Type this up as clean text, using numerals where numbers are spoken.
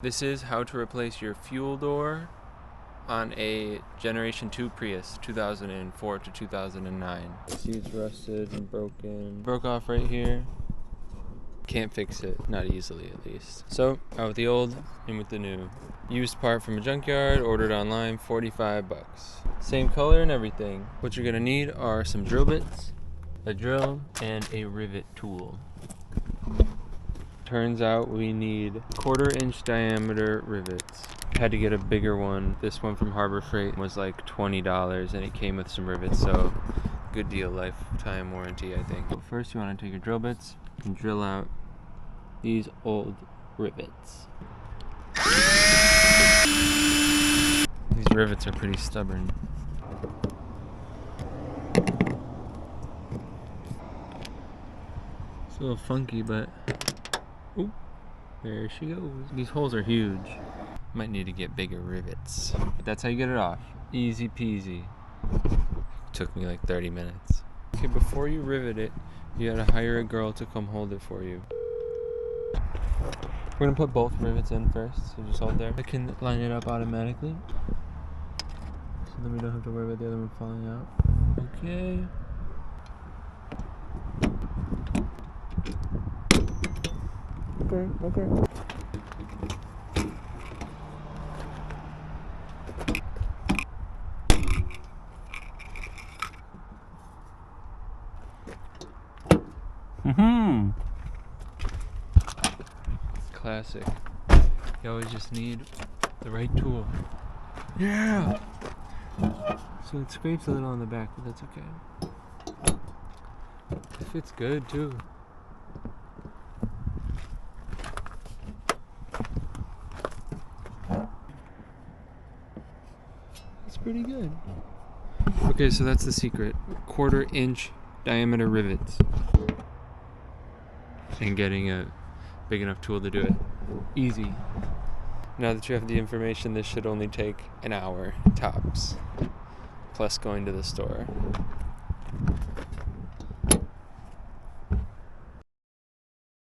This is how to replace your fuel door on a Generation 2 Prius, 2004 to 2009. See, it's rusted and broken. Broke off right here. Can't fix it, not easily at least. So, out with the old, in with the new. Used part from a junkyard, ordered online, 45 bucks. Same color and everything. What you're gonna need are some drill bits, a drill, and a rivet tool. Turns out we need 1/4-inch diameter rivets. Had to get a bigger one. This one from Harbor Freight was like $20 and it came with some rivets, so good deal, lifetime warranty I think. But first you want to take your drill bits and drill out these old rivets. These rivets are pretty stubborn. It's a little funky, but oop, there she goes. These holes are huge. Might need to get bigger rivets. But that's how you get it off. Easy peasy. Took me like 30 minutes. Okay, before you rivet it, you gotta hire a girl to come hold it for you. We're gonna put both rivets in first, so just hold there. I can line it up automatically, so then we don't have to worry about the other one falling out. Okay. Okay. Classic. You always just need the right tool. Yeah! So it scrapes a little on the back, but that's okay. It fits good too. It's pretty good. Okay, so that's the secret. 1/4-inch diameter rivets. And getting a big enough tool to do it. Easy. Now that you have the information, this should only take an hour tops. Plus going to the store.